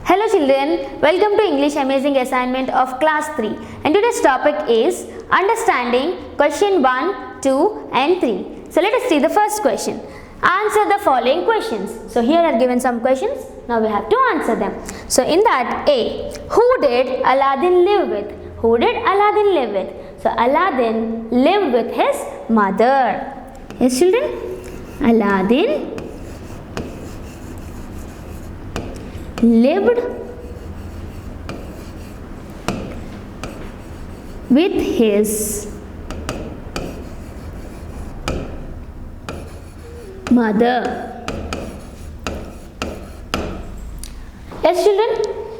Hello children, welcome to English Amazing assignment of class 3 and today's topic is understanding question 1, 2 and 3. So let us see the first question. Answer the following questions. So here are given some questions. Now we have to answer them. So in that A, who did Aladdin live with? Who did Aladdin live with? So Aladdin lived with his mother. Yes children? Aladdin lived with his mother. Yes children?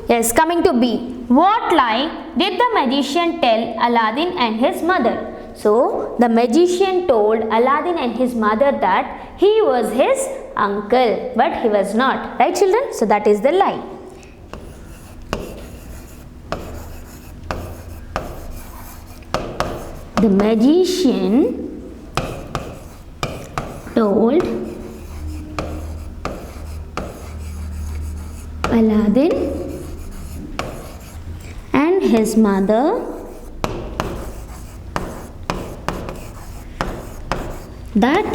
Yes, coming to B. What lie did the magician tell Aladdin and his mother? So, the magician told Aladdin and his mother that he was his uncle, but he was not. Right children? So, that is the lie. The magician told Aladdin and his mother that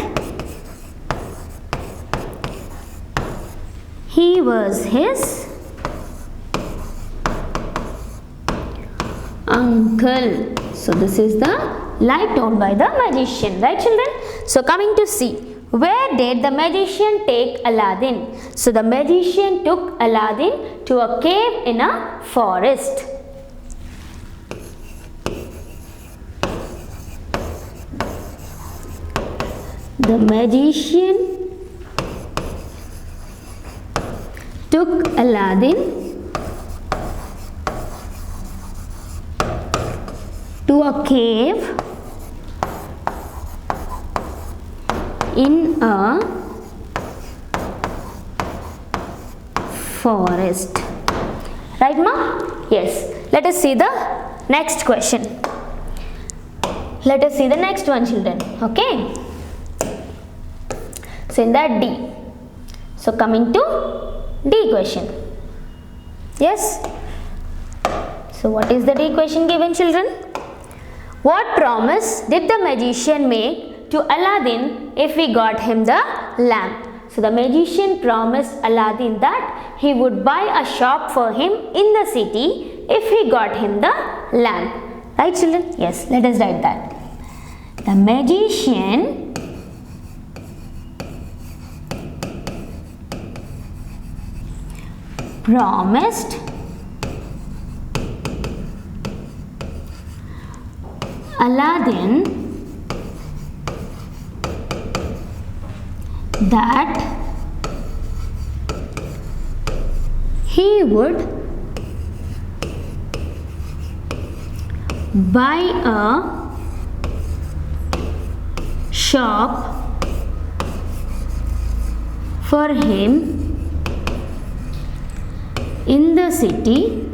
he was his uncle. So this is the lie told by the magician, right children? So coming to C, where did the magician take Aladdin? So the magician took Aladdin to a cave in a forest. The magician took Aladdin to a cave in a forest. Right ma? Yes. Let us see the next question. Let us see the next one children. Okay. So in that D. So coming to D question. Yes. So what is the D question given children? What promise did the magician make to Aladdin if we got him the lamp? So the magician promised Aladdin that he would buy a shop for him in the city if he got him the lamp. Right children? Yes, let us write that. The magician promised Aladdin that he would buy a shop for him in the city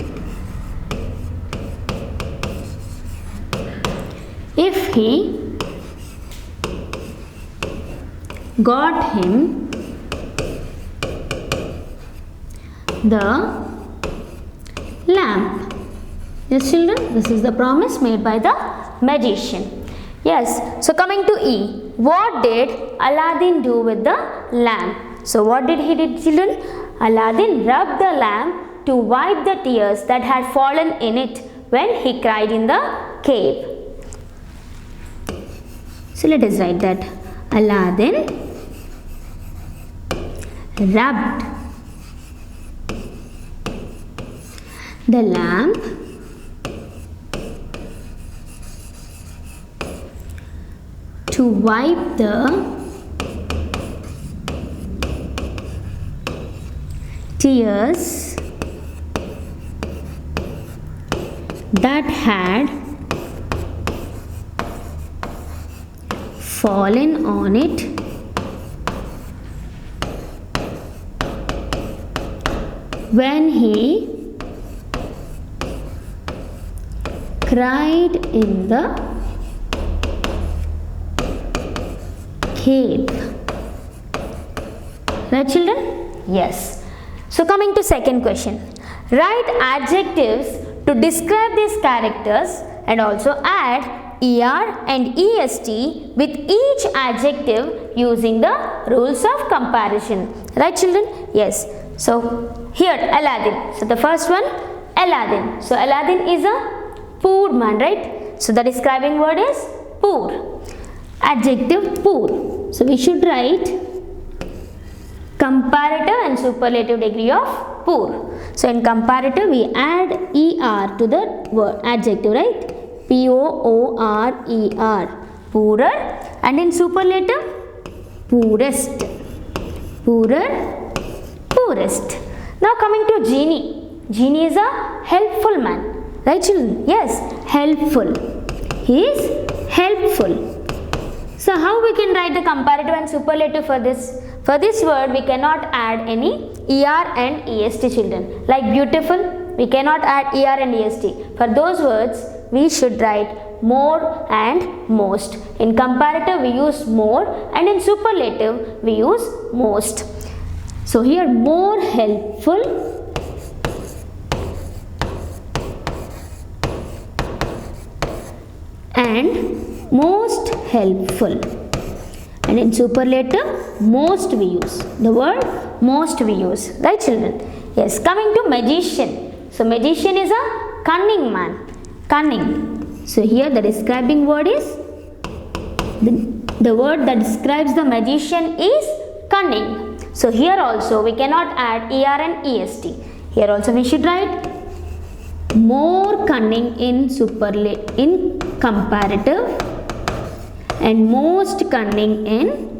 if he got him the lamp. Yes children, this is the promise made by the magician. Yes, so coming to E, what did Aladdin do with the lamp? So what did he do children? Aladdin rubbed the lamp to wipe the tears that had fallen in it when he cried in the cave. So let us write that. Aladdin rubbed the lamp to wipe the tears that had fallen on it when he cried in the cave. Right children? Yes. So coming to second question. Write adjectives to describe these characters and also add er and est with each adjective using the rules of comparison. Right children? Yes. So here Aladdin. So the first one, Aladdin. So Aladdin is a poor man, right? So the describing word is poor. Adjective poor. So we should write comparative and superlative degree of poor. So in comparative we add er to the word adjective, right? P-O-O-R-E-R, poorer. And in superlative, poorest. Poorer, poorest. Now coming to genie. Genie is a helpful man. Right children? Yes, helpful. He is helpful. So how we can write the comparative and superlative for this? For this word we cannot add any er and est children. Like beautiful, we cannot add er and est. For those words we should write more and most. In comparative we use more and in superlative we use most. So here more helpful and most helpful. And in superlative most we use. The word most we use. Right children? Yes. Coming to magician. So magician is a cunning man. Cunning. So here the describing word is, the word that describes the magician is cunning. So here also we cannot add er and est. Here also we should write more cunning in comparative and most cunning in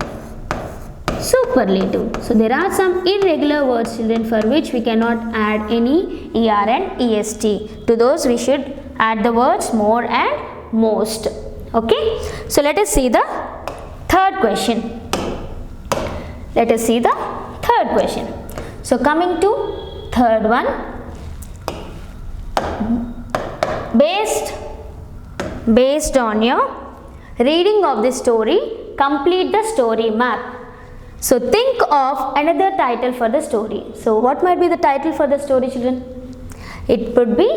superlative. So there are some irregular words children for which we cannot add any er and est. To those we should add the words more and most. Okay. So let us see the third question. Let us see the third question. So coming to third one. Based on your reading of the story, complete the story map. So think of another title for the story. So what might be the title for the story children? It could be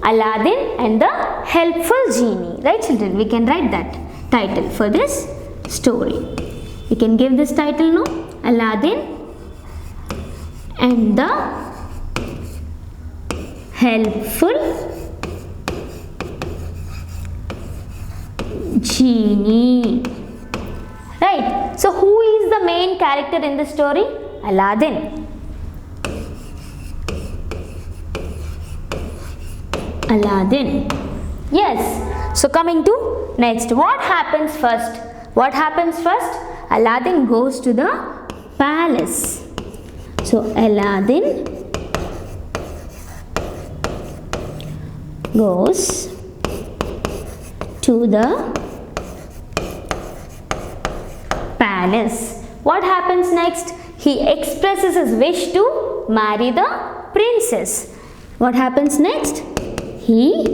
Aladdin and the helpful genie. Right children? We can write that title for this story. We can give this title now, Aladdin and the helpful genie. Right. So who is the main character in the story? Aladdin. Aladdin. Yes. So coming to next. What happens first? What happens first? Aladdin goes to the palace. So Aladdin goes to the palace. What happens next? He expresses his wish to marry the princess. What happens next? He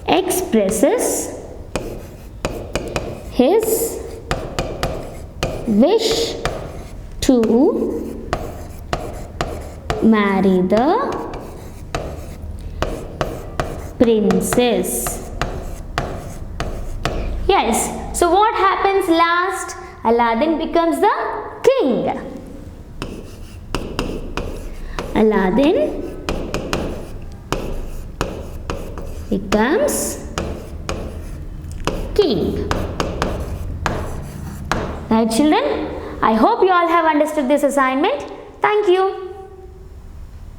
expresses his wish to marry the princess. Yes. So what happens last? Aladdin becomes the king. Aladdin becomes king. Right children? I hope you all have understood this assignment. Thank you.